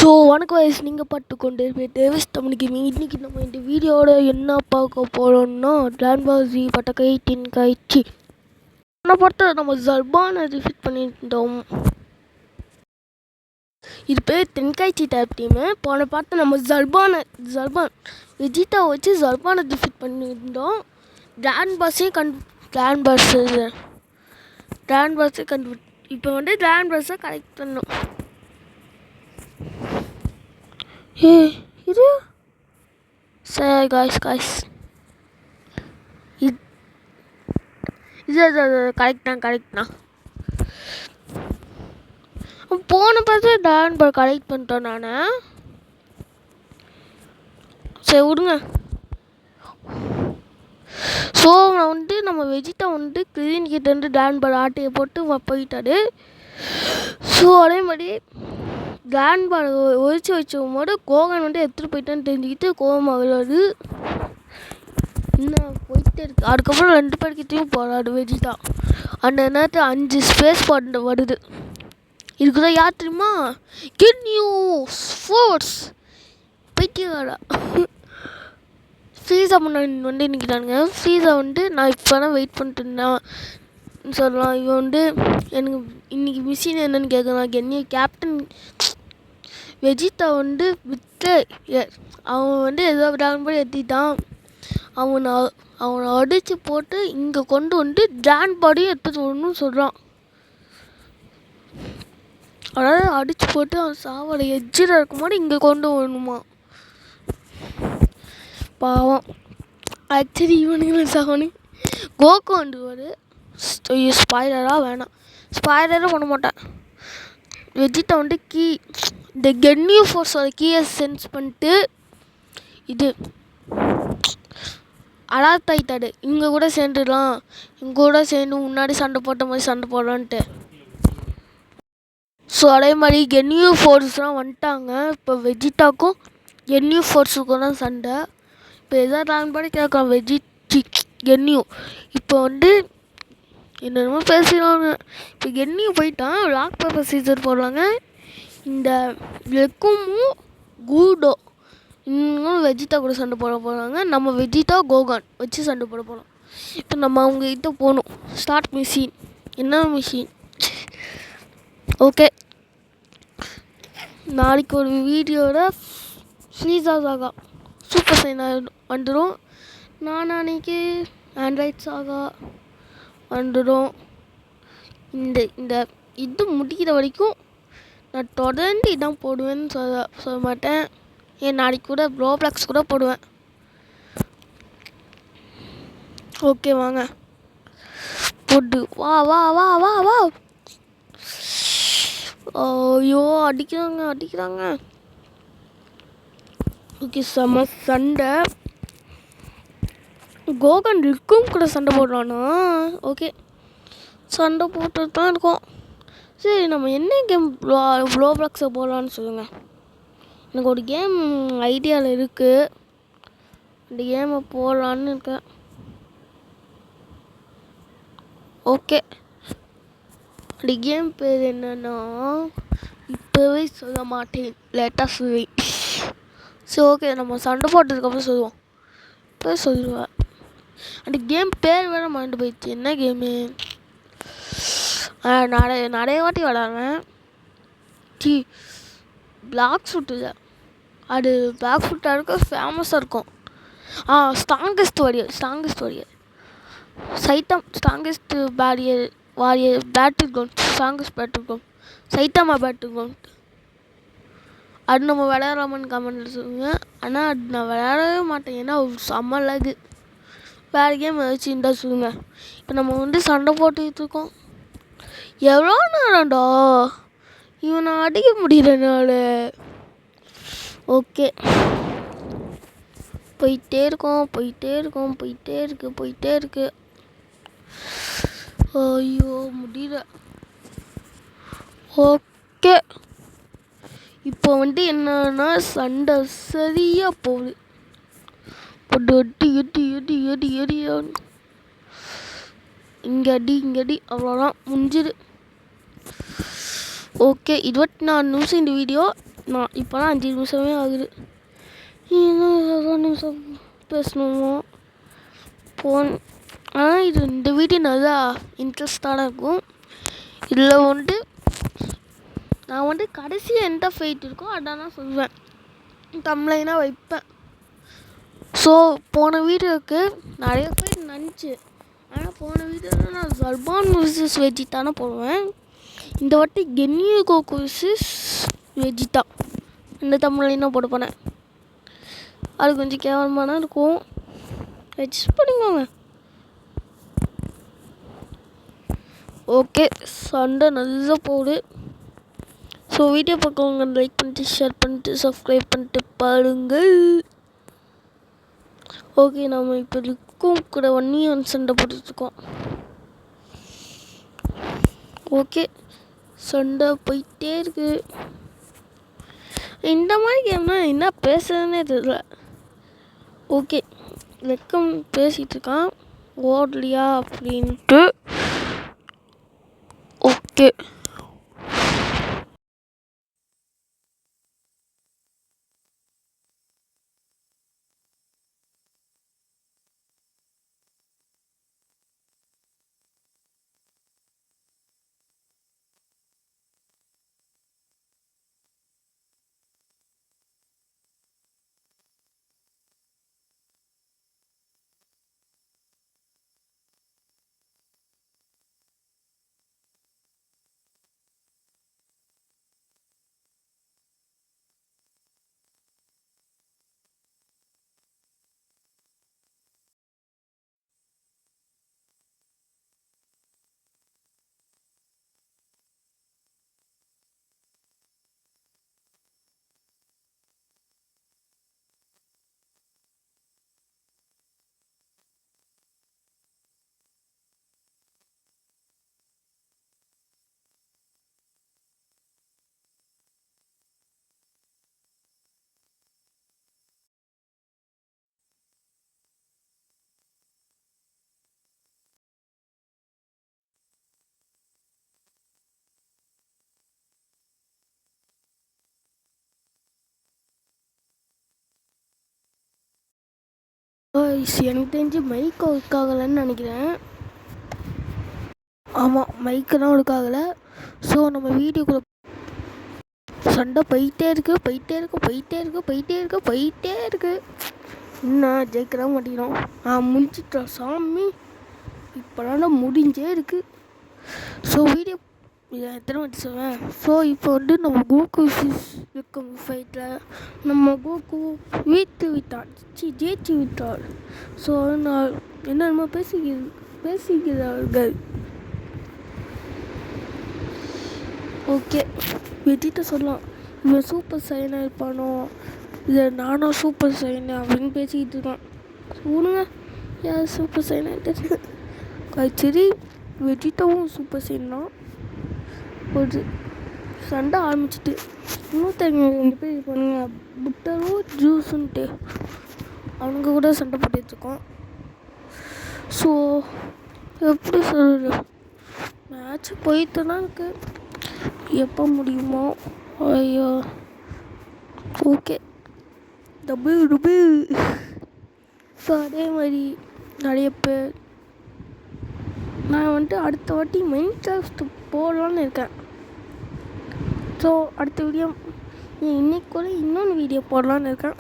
So வணக்கம் வயசு நீங்கள் பார்த்து கொண்டு டேவிஸ் தமிழுக்கு இன்றைக்கி நம்ம இந்த வீடியோவோட என்ன பார்க்க போகிறோம்னா ட்ரான்பாசி பட்டக்கை டின்காய்ச்சி அவனை பார்த்து நம்ம ஜர்பானை ரிஃபிட் பண்ணியிருந்தோம். இது பேர் தென்காய்ச்சி டேப் டீமு. போன பார்த்து நம்ம ஜர்பான் விஜிதா வச்சு ஜர்பானை ரிஃபிட் பண்ணியிருந்தோம். ட்ரான்பாஸே இப்போ வந்து ட்ரான்பாஸை கலெக்ட் பண்ணோம். இது சரி காய்ஸ் இது கரெக்ட் தான் போன பார்த்து டான்பர் கலெக்ட் பண்ணிட்டோம் நான். சரி விடுங்க. ஸோ நான் வந்து நம்ம வெஜிதா வந்து கிரீன் கிட்ட வந்து டான்பர் ஆட்டையை போட்டு போயிட்டாரு. ஸோ அதே மாதிரி டான்பால் ஒழிச்சு வச்சுக்கும் போது கோகன் வந்து எடுத்துகிட்டு போயிட்டான்னு தெரிஞ்சுக்கிட்டு கோவமாக விளையாடு இன்னும் போயிட்டே இருக்கு. அதுக்கப்புறம் 2 பேர்கிட்டையும் போராடு வெஜிதா. அந்த நேரத்தில் 5 ஸ்பேஸ் பாட் வருது. இதுக்குதான் யார் தெரியுமா? கிட் நியூ ஃபோர்ஸ் பைத்தியக்காரா. ஃப்ரீஸா முன்னாடி வந்து நிற்கிறானுங்க. ஃப்ரீஸா வந்து நான் இப்போ தான் வெயிட் பண்ணிட்டு இருந்தேன் சொல்லலாம். இவன் வந்து எனக்கு இன்றைக்கி மிஷின் என்னன்னு கேட்குறான். என்ன கேப்டன் வெஜிதா வந்து அவன் வந்து ஏதோ டான்பர் ஏற்றிட்டான். அவனை அடித்து போட்டு இங்கே கொண்டு வந்து டான்பாடியும் எடுத்துகிட்டு வரணும்னு சொல்கிறான். அதாவது அடித்து போட்டு அவன் சாவோட எஜ்ஜில் இருக்கும்போது இங்கே கொண்டு வரணுமா? பாவம். ஆக்சுவலி இவனுங்க சாவனு கோகு வந்துருவார். ஸ்பாய்லராக வேணாம், ஸ்பாய்லரும் பண்ண மாட்டேன். வெஜிதா வந்து இந்த கென்னியூ ஃபோர்ஸோட கீயை சென்ஸ் பண்ணிட்டு இது அலார்ட் ஆகிட்டாடு. இங்கே கூட சேர்ந்துடலாம், இங்கே கூட சேர்ந்து முன்னாடி சண்டை போட்ட மாதிரி சண்டை போடலான்ட்டு. ஸோ அதே மாதிரி கென்னியூ ஃபோர்ஸ்லாம் வந்துட்டாங்க. இப்போ வெஜிதாக்கும் கென்னியூ ஃபோர்ஸுக்கும் தான் சண்டை. இப்போ எதாவது டான்படி கேட்கலாம் கென்னியூ. இப்போ வந்து என்னென்னமோ பேசுகிறாங்க. இப்போ கென்னியூ போயிட்டான். ராக் பேப்பர் சீசர் போடுறாங்க. இந்த லெக்குமும் கூடோ இன்னும் வெஜிதா கூட சண்டை போட போகிறாங்க. நம்ம வெஜிதா கோகான் வச்சு சண்டை போட போகிறோம். இப்போ நம்ம அவங்ககிட்ட போகணும். Start machine. என்ன மிஷின்? ஓகே, நாளைக்கு ஒரு வீடியோவில் ஃப்ரீஸா சாகா சூப்பர் சைனா வந்துடும். நாளைக்கு ஆண்ட்ராய்ட் சாகா வந்துடும். இந்த இது முடிக்கிற வரைக்கும் நான் தொடர்ந்து இதான் போடுவேன்னு சொல்ல மாட்டேன். ஏன் நாளைக்கு கூட ப்ரோப்ளாக்ஸ் கூட போடுவேன். ஓகே வாங்க போட்டு வா. ஐயோ அடிக்கிறாங்க. ஓகே செம்ம சண்டை. கோகன் ரிக்கும் கூட சண்டை போடுறானா? ஓகே சண்டை போட்டு தான் இருக்கோம். சரி நம்ம என்ன கேம் ப்ளோப்ளாக்ஸை போடலான்னு சொல்லுங்கள். எனக்கு ஒரு கேம் ஐடியாவில் இருக்குது. அந்த கேமை போடலான்னு இருக்கேன். ஓகே, அந்த கேம் பேர் என்னன்னா இப்போவே சொல்ல மாட்டேன், லேட்டாக சொல்லுவேன். சரி ஓகே, நம்ம சண்டை போட்டதுக்கப்புறம் சொல்லுவோம். இப்போ சொல்லுவேன். அந்த கேம் பேர் வேறு மறந்து போயிடுச்சு. என்ன கேமு? நிறைய வாட்டி விளாட்றேன். பிளாக் ஃபுட்டில் அது பிளாக் ஃபுட்டாக இருக்க ஃபேமஸாக இருக்கும். Strongest warrior strongest warrior battle ground, strongest battle ground, Saitama battle ground. அது நம்ம விளையாடலாமான்னு கமெண்ட்டில் சொல்லுங்கள். ஆனால் அது நான் விளையாடவே மாட்டேன், ஏன்னா ஒரு செம்ம லாகு. வேறு கேம் ஏதாச்சும் இருந்தால் சொல்லுங்கள். இப்போ நம்ம வந்து சண்டை போட்டுக்கிட்டு இருக்கோம். எவ்வளோ நேரம்டா இவனை அடிக்க முடியலனால. ஓகே போயிட்டே இருக்கு. ஐயோ முடியல. ஓகே இப்போ வந்து என்னன்னா சண்டை சரியாக போகுது. எடி இங்கே அடி அவ்வளோதான் முடிஞ்சுது. ஓகே 24 நிமிஷம் இந்த வீடியோ. நான் இப்போலாம் 5 நிமிஷமே ஆகுது. இன்னும் 2 நிமிஷம் பேசணுமோ ஆனால் இந்த வீடியோ நல்லா இன்ட்ரெஸ்டாக இருக்கும். இதில் நான் கடைசியாக எந்த ஃபைட் இருக்கோ அதான் நான் சொல்லுவேன், தம்ப்லைனாக வைப்பேன். ஸோ போன வீடியோவுக்கு நிறைய ஃபைட் நினச்சி, ஆனால் போன வீடியோவில் நான் சல்மான் vs வெஜிட்டானே போடுவேன். இந்த வாட்டி கென்யூ கோகு vs வெஜிட்டா இந்த தம்ப்லைனாக போட போனேன். அது கொஞ்சம் கேவலமான இருக்கும், அட்ஜஸ்ட் பண்ணிக்கோங்க. ஓகே, சண்டை நல்லா போகுது. ஸோ வீடியோ பார்க்கவங்க லைக் பண்ணிட்டு ஷேர் பண்ணிட்டு சப்ஸ்கிரைப் பண்ணிட்டு பாருங்கள். ஓகே, நம்ம இப்போ லிக்கும் கூட சண்டை போட்டுட்ருக்கோம். ஓகே, சண்டை போயிட்டே இருக்கு. இந்த மாதிரி கேம்னா என்ன பேசுறதுன்னே தெரியல. ஓகே, லிக்கும் பேசிகிட்டு இருக்கான் ஓடலையா அப்படின்ட்டு. ஓகே, எனக்கு தெரிஞ்சு மைக் ஒர்க் ஆகலைன்னு நினைக்கிறேன். ஆமாம், மைக்கு தான் ஒர்க் ஆகலை. ஸோ நம்ம வீடியோக்குள்ளே சண்டை போயிட்டே இருக்கு. இன்னும் ஜெயிக்கலாம் மாட்டேங்கிறோம். முடிஞ்சிட்டோம் சாமி, இப்போலாம் முடிஞ்சே இருக்கு. ஸோ வீடியோ எத்தனை வாட்டி சொல்லுவேன். ஸோ இப்போ நம்ம கோகு இருக்கும் ஃபைட்டில் நம்ம கோகு ஜெயிச்சு விட்டார். ஸோ நான் என்னென்னமோ பேசுகிறார்கள். ஓகே, வெஜிட்ட சொல்லலாம், இவன் சூப்பர் சைனாக இருப்பானோ, இதை நானும் சூப்பர் சைனா அப்படின்னு பேசிக்கிட்டு இருக்கான். சொல்லுங்க, யார் சூப்பர் சைனா தெரியுது? சரி, வெஜிட்டாவும் சூப்பர் சைன் தான். ஒரு சண்டை ஆரம்பிச்சிட்டு 2 பேர் பண்ணுங்க, புட்டரும் ஜூஸுன்ட்டு அவங்க கூட சண்டை போட்டுட்ருக்கோம். ஸோ எப்படி சொல்கிறது, மேட்ச் போயிட்டு தான் இருக்கு, எப்போ முடியுமோ. ஐயோ, ஓகே, டபுள். ஸோ அதே மாதிரி நிறைய பேர் நான் அடுத்த வாட்டி மைன்கிராஃப்ட் போடலான்னு இருக்கேன். ஸோ அடுத்த வீடியோ இன்னைக்கு கூட இன்னொன்று வீடியோ போடலான்னு இருக்கேன்.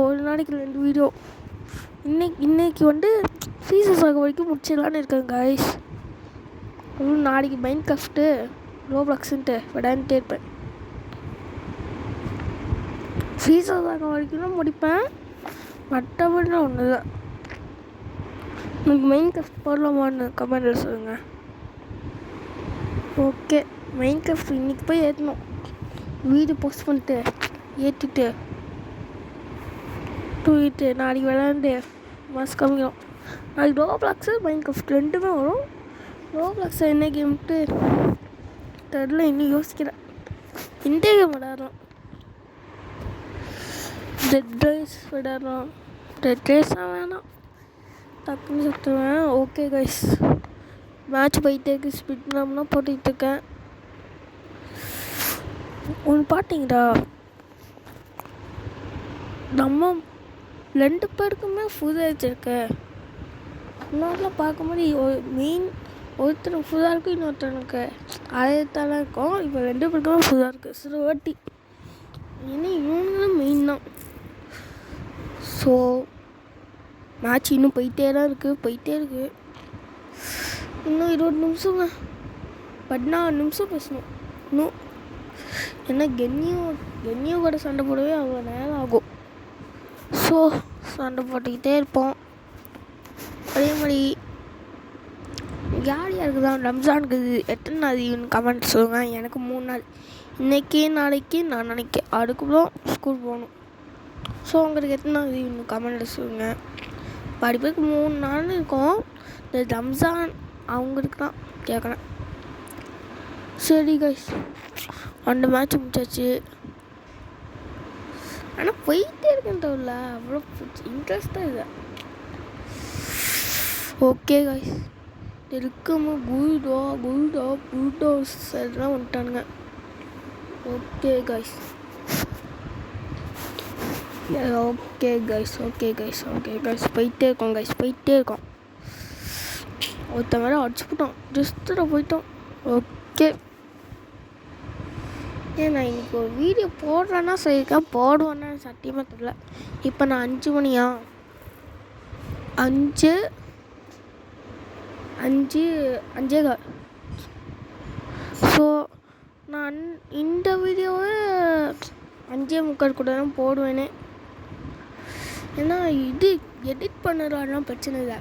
ஒரு நாளைக்கு 2 வீடியோ. இன்னைக்கு சீசன் ஆக வரைக்கும் முடிச்சிடலான்னு இருக்கேன் கைஸ். நாளைக்கு மைன்கிராஃப்ட்டு ரோப்ளாக்ஸுன்ட்டு விளையாண்டுட்டே இருப்பேன். சீசன் ஆக வரைக்கும் முடிப்பேன், மற்றபடி ஒன்று தான். உங்களுக்கு மைன்கிராஃப்ட் போடலாமான்னு கமெண்டில் சொல்லுங்கள். ஓகே, மைன்கிராஃப்ட் இன்றைக்கி போய் ஏற்றணும். வீடியோ போஸ்ட் பண்ணிட்டு ஏற்றிட்டு தூக்கிட்டு நாளைக்கு விளையாண்டு மாஸ் காமிக்கிறோம். நாளைக்கு ரோப்ளாக்ஸு மைன்கிராஃப்ட் 2மே வரும். ரோப்ளாக்ஸ் என்ன கேம்ட்டு தெரில, இன்னும் யோசிக்கிறேன். இந்த கேம் விளையாடலாம், டெட் ரைஸ் விளையாடலாம். டெட் ரைஸாக வேணாம், டக்குன்னு சுற்றுவேன். ஓகே கைஸ், மேட்ச் போயிட்டே இருக்கு, ஸ்பிட் நாம்லாம் போட்டுக்கிட்டு இருக்கேன். ஒன்று பார்த்தீங்களா, நம்ம 2 பேருக்குமே ஃபுல் ஏஜ் இருக்கு. இன்னொருலாம் பார்க்கும்போது ஒருத்தனுக்கு ஃபுல்லாக இருக்குது, இன்னொருத்தனுக்கு அதே இருக்கும். இப்போ 2 பேருக்குமே ஃபுல்லாக இருக்குது. சிறுவாட்டி இனி இவங்களும் மெயின் தான். ஸோ மேட்ச் இன்னும் போயிட்டே இருக்குது. இன்னும் 20 நிமிஷங்க, 14 நிமிஷம் பேசணும் இன்னும். ஏன்னா கென்னியோ கூட சண்டை போடவே அவ்வளோ நேரம் ஆகும். ஸோ சண்டை போட்டுக்கிட்டே இருப்போம். அதே மாதிரி யார் யாருக்கு தான் ரம்ஜானுக்கு எத்தனை நாள் லீவுன்னு கமெண்ட் சொல்லுங்கள். எனக்கு 3 நாள், இன்றைக்கி நாளைக்கு நான் நினைக்கிறேன். அதுக்கப்புறம் ஸ்கூல் போகணும். ஸோ உங்களுக்கு எத்தனை நாள் லீவுன்னு கமெண்ட்டில் சொல்லுங்கள். பாதி பேருக்கு 3 நாள்னு இருக்கும். இந்த ரம்ஜான் அவங்களுக்கு தான் கேட்குறேன். சரி கைஸ், அந்த மேட்ச் முடிச்சாச்சு. ஆனால் போயிட்டே இருக்குன்றதில்ல, அவ்வளோ இன்ட்ரெஸ்டாக இல்லை. ஓகே கைஸ், இருக்கும்போது புல்டோஸ் எல்லாம் வந்துட்டானுங்க. ஓகே கைஸ் போயிட்டே இருக்கோம். ஒருத்த மேலே அடிச்சு போட்டோம், ஜஸ்ட்டில் போயிட்டோம். ஓகே, நான் இன்னைக்கு ஒரு வீடியோ போடுறேன்னா சொல்லியிருக்கேன், போடுவேன்னா சத்தியமாக தெரியல. இப்போ நான் 5 மணியா 5:05. ஸோ நான் இந்த வீடியோவை 5:45 கூட தான் போடுவேனே. ஏன்னா இது எடிட் பண்ணுறதுலாம் பிரச்சனை இல்லை.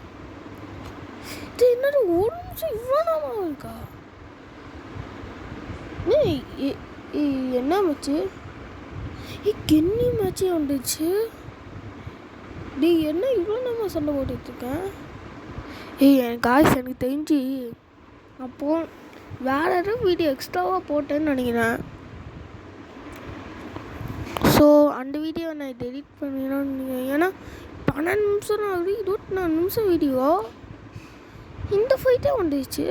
இது என்னது 1 நிமிஷம் இவ்வளோ நேரமாக இருக்கா? என்ன மேட்ச்சு? கென்னி மேட்சே வந்துச்சு. என்ன இவ்வளோ நேரமாக சண்டை போட்டுட்ருக்கேன்? எனக்கு தெரிஞ்சு அப்போ வேற ஏதோ வீடியோ எக்ஸ்ட்ராவாக போட்டேன்னு நினைக்கிறேன். ஸோ அந்த வீடியோ நான் டெலிட் பண்ணிடணும். ஏன்னா 12 நிமிஷம் ஆகுது, 24 நிமிஷம் வீடியோ. இந்த ஃபைட்டே வந்துடுச்சு.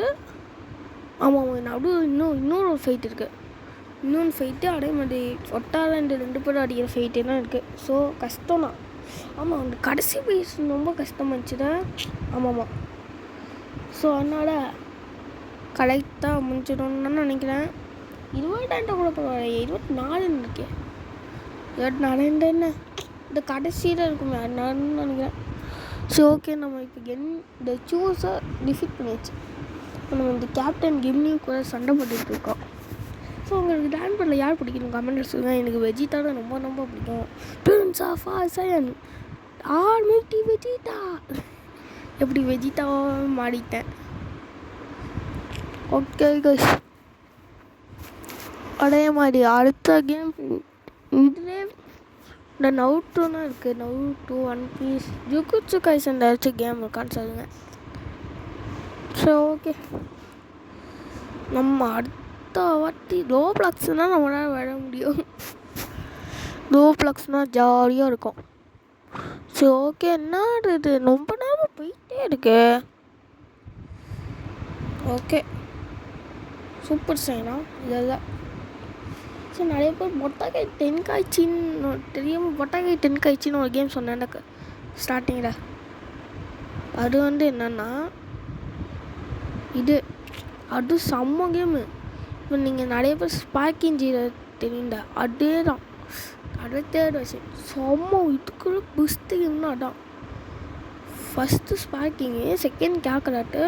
ஆமாம், நடுவில் இன்னொரு ஒரு ஃபைட் இருக்குது. இன்னொன்று ஃபைட்டு அதே மாதிரி ஒட்டால 2 பேரும் அடிக்கிற ஃபைட்டே தான் இருக்குது. ஸோ கஷ்டம் தான். ஆமாம், அந்த கடைசி பீஸ் ரொம்ப கஷ்டமாச்சுடா. ஆமாம்மா. ஸோ அதனால் கரெக்டாக முடிச்சிடணும்னு நினைக்கிறேன். 20 கூட பரவாயில்ல, 24 இருக்கேன். 24 என்ன இந்த கடைசியில் இருக்குமே, நான் நினைக்கிறேன். ஸோ ஓகே, நம்ம இப்போ இந்த சூஸை டிஃபீட் பண்ணியாச்சு. நம்ம இந்த கேப்டன் கென்னி கூட சண்டை போட்டுட்டு இருக்கோம். ஸோ உங்களுக்கு டான்பரில் யார் பிடிக்கணும் கமெண்ட் சொல்லுங்கள். எனக்கு வெஜிடா தான் ரொம்ப பிடிக்கும். Prince of Saiyan almighty Vegeta. எப்படி வெஜிடாவாக மாறிட்டேன். ஓகே கைஸ், அதே மாதிரி அடுத்த கேம் இதுலே இந்த நவுட்டோன்னா இருக்குது. நவுட்டோ, ஒன் பீஸ், ஜுகுட்சு கைசன் ஏதாச்சும் கேம் இருக்கான்னு சொல்லுங்கள். ஸோ ஓகே, நம்ம அடுத்த வாட்டி ரோப்ளாக்ஸ்னால் நம்மளால் விட முடியும். ரோப்ளாக்ஸ்னால் ஜாலியாக இருக்கும். ஸோ ஓகே, என்ன இது ரொம்ப நேரம் போயிட்டே இருக்கு. ஓகே, சூப்பர் சைனா இதெல்லாம். ஸோ நிறைய பேர் பொட்டாக்கை தென்காய்ச்சின்னு தெரியாமல் பொட்டாக்கை தென்காய்ச்சின்னு ஒரு கேம் சொன்னேன் எனக்கு ஸ்டார்டிங்கில். அது என்னென்னா அது செம்ம கேமு. இப்போ நீங்கள் நிறைய பேர் ஸ்பார்க்கிங் ஜீரோ தெரியுண்டா, அதே தான். அதை தேர்ட் வச்சு செம்ம இதுக்குள்ள பெஸ்ட்டு கேம்னா அதான். ஃபஸ்ட்டு ஸ்பார்க்கிங்கு, செகண்ட் கேக்கலாட்டு,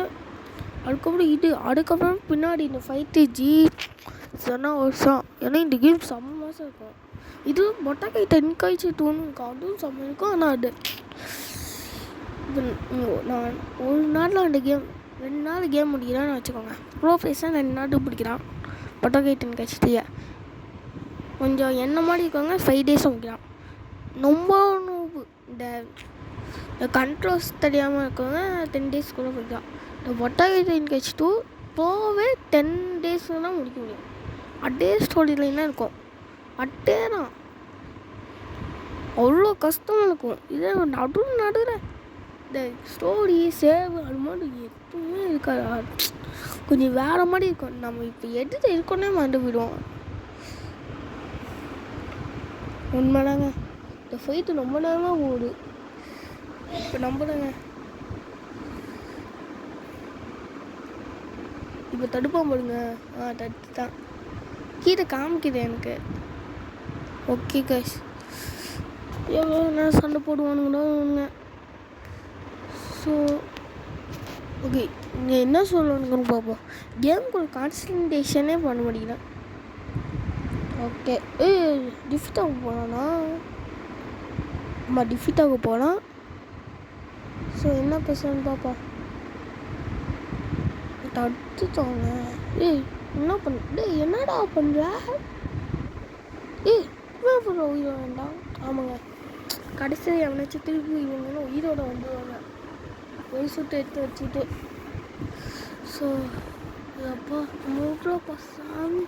அதுக்கப்புறம் பின்னாடி இந்த ஃபைட்டு சொன்னால் வருஷம். ஏன்னா இந்த கேம் செம்ம மாதம் இருக்கும். இது பொட்டாக்கை தென்காய்ச்சி 2 இருக்கும், அதுவும் செம்ம இருக்கும். ஆனால் அது நான் ஒரு நாளில் அந்த கேம் 2 நாள் கேம் முடிக்கிறான்னு வச்சுக்கோங்க. ப்ரோ ஃபேஸாக 2 நாள் பிடிக்கிறான். பொட்டாக்கை தென்காய்ச்சி கொஞ்சம் என்ன மாதிரி இருக்கவங்க 5 days முடிக்கிறான். ரொம்ப இந்த கண்ட்ரோல்ஸ் தெரியாமல் இருக்கவங்க 10 days கூட பிடிக்கலாம். இந்த பொட்டாக்கை தென்காய்ச்சி 2 போவே 10 days தான் முடிக்க முடியும். அதே ஸ்டோரி லைனாக இருக்கும், அதே தான். அவ்வளோ கஷ்டமாக இருக்கும். இதே நடுவில் இந்த ஸ்டோரி சேவ் அது மாதிரி எதுவுமே இருக்காது. கொஞ்சம் வேறு மாதிரி இருக்கும். நம்ம இப்போ எடுத்து இருக்கோன்னே மறந்து போயிடுவோம். உண்மைதாங்க. இந்த ஃபைட்டு ரொம்ப நேரமாக போகுது. இப்போ நம்புறேங்க. இப்போ தடுப்பான் போடுங்க. தடுத்து தான் கீழே காமிக்குது எனக்கு. ஓகே கைஸ், எவ்வளோ நேரம் சண்டை போடுவானுங்கன்னா. ஸோ ஓகே, இங்கே என்ன சொல்லணுங்கன்னு பார்ப்போம். கேமுக்குள்ள கான்சன்ட்ரேஷனே பண்ண முடியல. ஓகே, டிஃபிட்டாக போகலான்னா டிஃபிட்டாக போகலாம். ஸோ என்ன பேசுகிறேன்னு பார்ப்போம். தடுத்துட்டோங்க. என்ன பண்ண என்னடா பண்ணுற? இவன் உயிரோட வேண்டாம். ஆமாங்க, கடைசியில் எவனாச்சும் திருப்பி இவங்களும் உயிரோட வந்துடுவாங்க ஒரு சுட்டு எடுத்து வச்சுட்டு. ஸோ அப்போ மூட்ரோப்பா சாமி,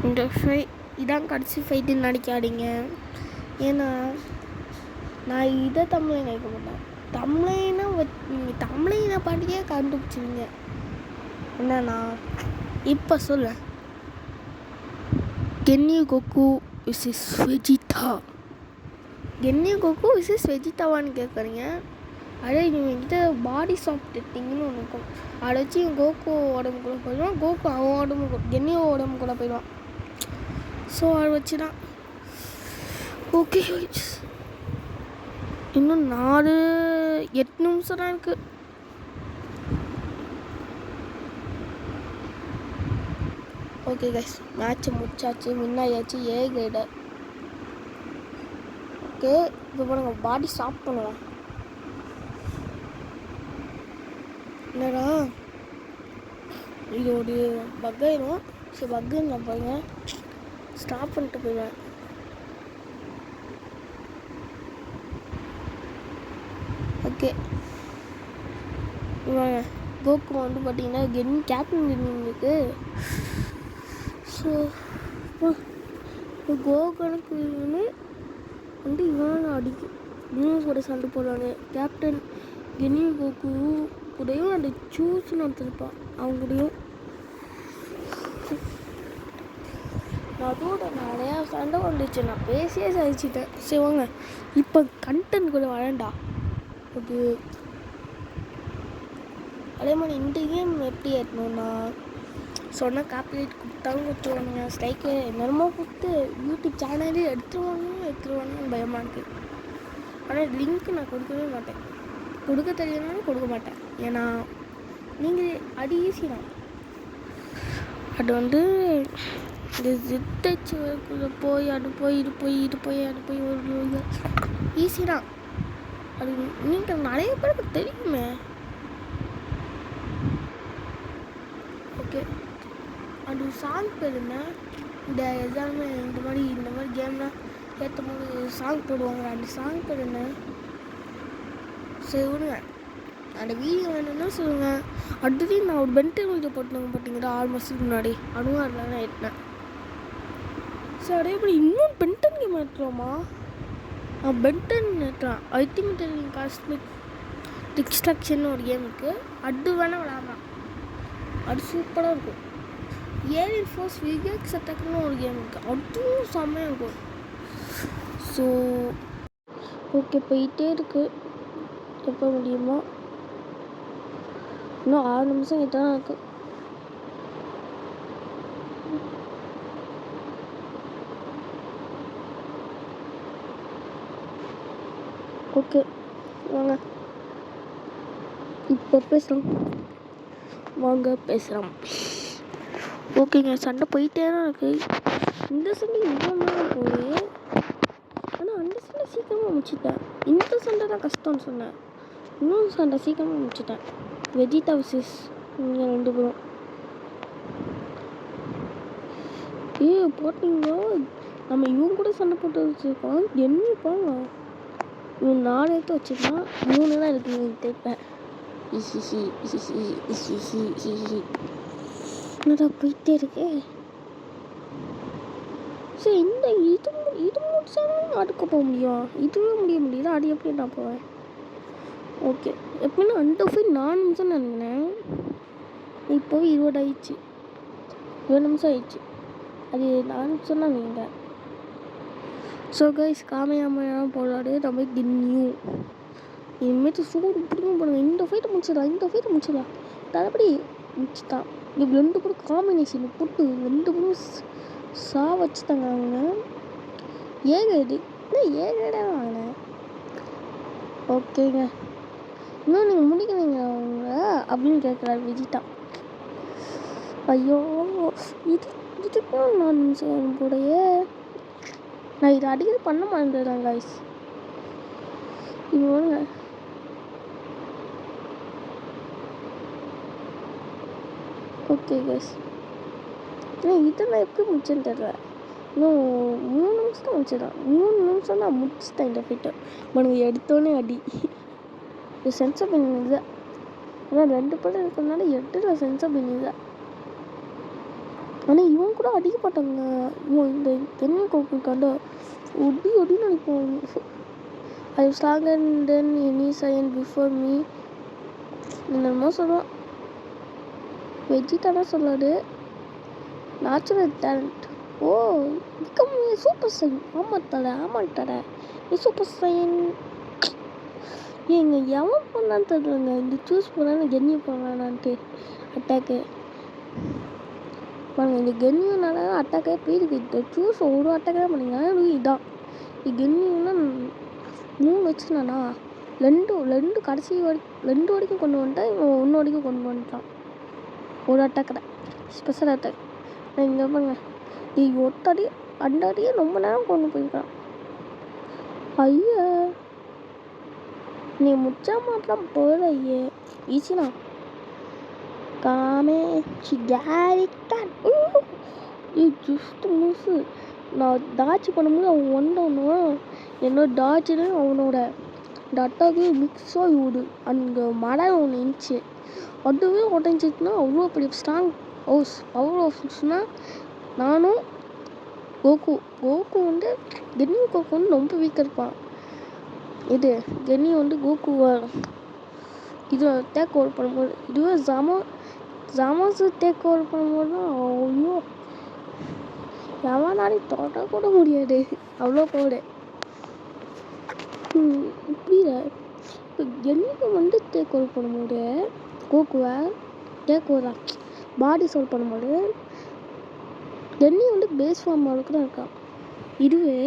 இந்த ஃபைட் இதான் கடைசி ஃபைட்டுன்னு நினைக்காதீங்க. ஏன்னா நான் இதை தமிழை நினைக்க மாட்டேன். நீங்கள் தமிழை பாட்டியே கண்டுபிடிச்சிருங்க. என்னன்னா இப்போ சொல்ல கென்யு கோகு விசஸ் வெஜிடா. கென்யு கோகு விசஸ் வெஜிடாவான்னு கேட்குறீங்க. அதே இவங்கிட்ட பாடி சாஃப்ட்னிங்னு ஒன்று இருக்கும். அதை வச்சு கோகு உடம்புக்குள்ளே போயிடுவான், கோகு அவன் உடம்புக்கு கென்யு உடம்புக்குள்ளே போயிடுவான். ஸோ அதை வச்சு தான். ஓகே, இன்னும் 8 நிமிஷம் தான் இருக்குது. ஓகே கைஸ், மேட்ச்சை முடிச்சாச்சு, வின்னாயாச்சு, ஏ கிரேடு. ஓகே, இப்போ பாருங்க, பாடி ஸ்டாப் பண்ணுவோம். என்னடா இது ஒரு பக்காயிடும். சரி, பக்குன்னு நான் பாருங்க ஸ்டாப் பண்ணிட்டு போயிடுவேன். ஓகே, இவங்க கோகு வந்து பார்த்தீங்கன்னா கேப்டன் கென்னிங்களுக்கு. ஸோ இப்போ கோகுனுக்கு வந்து இவன் அடிக்கும், இவங்க கூட சண்டை போடுவாங்க. கேப்டன் கென்னி கோகு கூடயும் அந்த சூஸ்ன்னு ஒருத்தருப்பான், அவங்க கூடயும் அதோட நிறையா சண்டை வந்துச்சு. நான் பேசியே சாதிச்சிட்டேன். சரி வாங்க, இப்போ கண்டென்ட் கூட வரேன்டா. ஓகே, அதே மாதிரி இந்த கேம் எப்படி ஏற்றணும்னா, சொன்னால் காப்பிரைட் கொடுத்தாலும் கொடுத்துருவானுங்க, ஸ்ட்ரைக்கு என்னமோ கொடுத்து யூடியூப் சேனலே எடுத்துருவாங்கன்னு பயமாக இருக்குது. ஆனால் லிங்க் நான் கொடுக்கவே மாட்டேன். கொடுக்க தெரியலனாலும் கொடுக்க மாட்டேன். ஏன்னா நீங்கள் அது ஈஸி தான். அது வந்து இந்த ஜிட்டச்சுக்குள்ளே போய் அது போய் ஒரு ஈஸி தான். அது நீங்கள் நிறைய பேருக்கு தெரியுமே. ஓகே, அது சாங் பேர் என்ன? இந்த எல்லாமே இந்த மாதிரி கேம்லாம் ஏற்றும் போது சாங் போடுவாங்க. அந்த சாங் பேர் என்ன? சரி விடுங்க, அந்த வீடியோ வேணும்னா சொல்லுங்கள். அடுத்து நான் ஒரு பென்டன் வீடியோ போட்டுங்க பார்த்தீங்களா 6 மாதத்துக்கு முன்னாடி, அதுவும் அதில் தான் ஏற்றினேன். சரி, அதே மாதிரி இன்னும் பென்டன் கேம் ஏற்றுவோமா? பென்டன் ஏற்றலாம். அல்டிமேட் காஸ்மிக் டிஸ்ட்ரக்ஷன் ஒரு கேம் இருக்குது, அது வேணால் விளாட்லாம். அது சூப்பராக இருக்கும். ஏரியல் ஃபோர்ஸ் விகேக்ஸ் அட்டாக்னு ஒரு கேம் இருக்குது, அதுவும் செம்மையாக இருக்கும். ஸோ ஓகே, போயிட்டே இருக்குது. எப்போ முடியுமோ? இன்னும் 6 நிமிஷம் கிட்ட தான் இருக்குது. ஓகே வாங்க இப்போ பேசலாம். ஓகேங்க, சண்டை போயிட்டே தான் இருக்குது. இந்த சண்டை இவ்வளோ நேரம் போகுது, ஆனால் அந்த சண்டை சீக்கிரமாக முடிச்சிட்டேன். இந்த சண்டை தான் கஷ்டம்னு சொன்னேன், இன்னொரு சண்டை சீக்கிரமாக முடிச்சிட்டேன். வெஜிடா விசஸ் நீங்கள் 2 பேரும் போட்டிங்களோ. நம்ம இவங்க கூட சண்டை போட்டு வச்சுருக்கோம். என்ன பாங்க, இவன் 4 எடுத்து வச்சுருக்கான், 3 தான் இருக்குது தேய்ப்பேன். என்னடா போயிட்டே இருக்கு. சரி, இந்த இது முடிச்சாலும் அடுக்க போக முடியும், இதுவே முடியல. அது எப்படி நான் போவேன்? ஓகே, எப்படின்னா அந்த ஃபைல் 4 நிமிஷம் நினைக்கிறேன். இப்போ 20 நிமிஷம் ஆயிடுச்சு. அது நான் சொன்னால் நீங்கள். ஸோ கைஸ் காமையாமையெல்லாம் போராடு நம்ம கின்னியூ இனிமேட்டு சூடு பிடிக்கும் பண்ணுங்க. இந்த ஃபைட்டை முடிச்சிடலாம் தளபடி முடிச்சுட்டான். இப்போ 2 பேரும் காம்பினேஷன் போட்டு 2 பேரும் வச்சுட்டாங்க. அவங்க ஏகடி ஏகடா வாங்கினேன். ஓகேங்க, இன்னும் நீங்கள் முடிக்கிறீங்க அவங்க அப்படின்னு கேட்குறாரு வெஜிட்டா. ஐயோ இதுக்கும் நான் போடையே நான் இதை அடிக்கடி பண்ண மாட்டேன் கைஸ். இது வாங்க ஓகே கைஸ். இதெல்லாம் எப்படி முடிச்சேன்னு தெரியல. இன்னும் 3 நிமிஷம் தான் முடிச்சிடலாம். 3 நிமிஷம் தான் முடிச்சுட்டேன் இந்த ஃபைட்டை. மனுங்க எடுத்தோடனே அடி இது சென்சர் பண்ணி தான். ஆனால் 2 பேரும் இருக்கிறதுனால எடுத்துல சென்சர் பண்ணி தான். ஆனால் இவன் கூட அடிக்க மாட்டாங்க. இவன் இந்த தென்னை கோப்புக்காண்ட ஒடின்னு நினைப்போம். I stronger than any Saiyan before me என்னமோ சொல்லுவான். வெஜிட்டானா சொல்லாது. Natural talent. Oh become super Saiyan. ஆமாட்டாட நீ சூப்பர் சைன். ஏங்க எவன் பண்ணான்னு தெரியலங்க. இந்த சூஸ் பண்ணான்னு கென்னி பண்ணானான்ட்டு அட்டாக்கு பாருங்க. இந்த கென்னியூனால அட்டாக்கே போயிருக்கு. இந்த சூஸ் ஒரு அட்டாக் தான் பண்ணிங்க. இதான் கென்னியூன்னா 3 வச்சுனானா 2 கடைசி 2 வரைக்கும் கொண்டு வந்துட்டான். இவன் 1 வரைக்கும் கொண்டு வந்துட்டான். ஒரு அட்டாக் தான் ஸ்பெஷல் அட்டாக். இங்கே பாருங்க ஒத்தடி 2 அடியே ரொம்ப நேரம் கொண்டு போயிருக்கான். ஐயா நீ முடிச்சா மாட்டலாம் போல. ஐயே ஈஸினா காமே கேரிட்டான். ஜஸ்ட் மூசு நான் டாச்சு பண்ணும்போது அவன் ஒன்றணும் என்னோட டாச்சுன்னு அவனோட இந்த அட்டாக்கு மிக்ஸ் ஆகி விடு. அங்கே மழை ஒன்று இருந்துச்சு அதுவே உடஞ்சிச்சுன்னா அவ்வளோ பெரிய ஸ்ட்ராங் பவர் ஆஃப்னா நானும் கோகு வந்து கென்னி கோகு வந்து ரொம்ப வீக்காக இருப்பான். இது கென்னி வந்து கோகுவை இது டேக் ஓவர் பண்ணும்போது இதுவே ஜாமாஸு டேக் ஓவர் பண்ணும்போது தான் ஐயோ எவனாலையும் தொட கூட முடியாது அவ்வளோ போடு. புரியல. இப்போ கென்னிக்கு வந்து டேக் ஓவர் பண்ணும்போது கோகுவை டேக் ஓவர் பாடி சோல் பண்ணும்போது கென்னி வந்து பேஸ் ஃபார்ம் அளவுக்கு தான் இருக்கான். இதுவே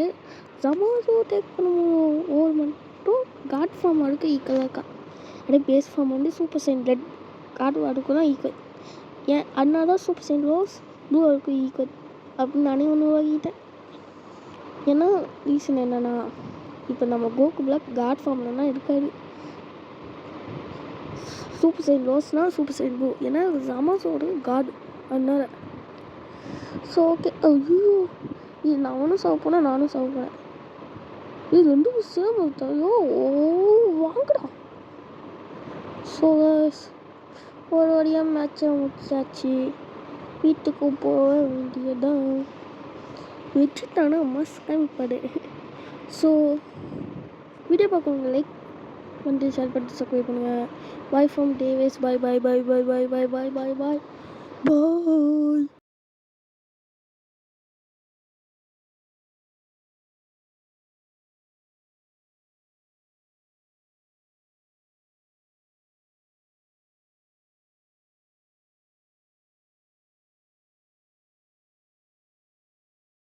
ஜமாஸோ டேக் பண்ணும்போது ஓவர் மட்டும் காட் ஃபார்ம் அளவுக்கு ஈக்குவலாக இருக்கான். அப்படியே பேஸ் ஃபார்ம் வந்து சூப்பர் சைன் ரெட் காட் வார்டுக்கு தான் ஈக்குவல். ஏன் அதனால தான் சூப்பர் சைன் ரோஸ் ப்ளூ வார்டுக்கு ஈக்குவல் அப்படின்னு நானே ஒன்று வாங்கிட்டேன். ஏன்னா ரீசன் என்னென்னா இப்போ நம்ம கோகு பிளாக் காட் ஃபார்ம்லன்னா இருக்காது. சூப்பர் சைன் ரோஸ்னால் சூப்பர் சைன் ப்ளூ ஏன்னா ஜமாஸோட காடு அதனால. So okay. ஐயோ இது நானும் சாப்பிட போனேன் நானும் சாப்பிட போனேன். இது 2 சேம் ஐயோ வாங்கடா. ஸோ ஒரு வழியாக மேட்சை முடிச்சாச்சு. வீட்டுக்கு போக வேண்டியதான். வச்சுட்டானா மஸ்ட் காமிப்பாடு. ஸோ வீடியோ பார்க்குறவங்க லைக் வந்து ஷேர் பண்ணிட்டு சப்ஸ்கிரைப் பண்ணுங்கள். பாய் ஃப்ரம் டேவேஸ். Bye bye bye bye bye bye bye bye bye பாய்.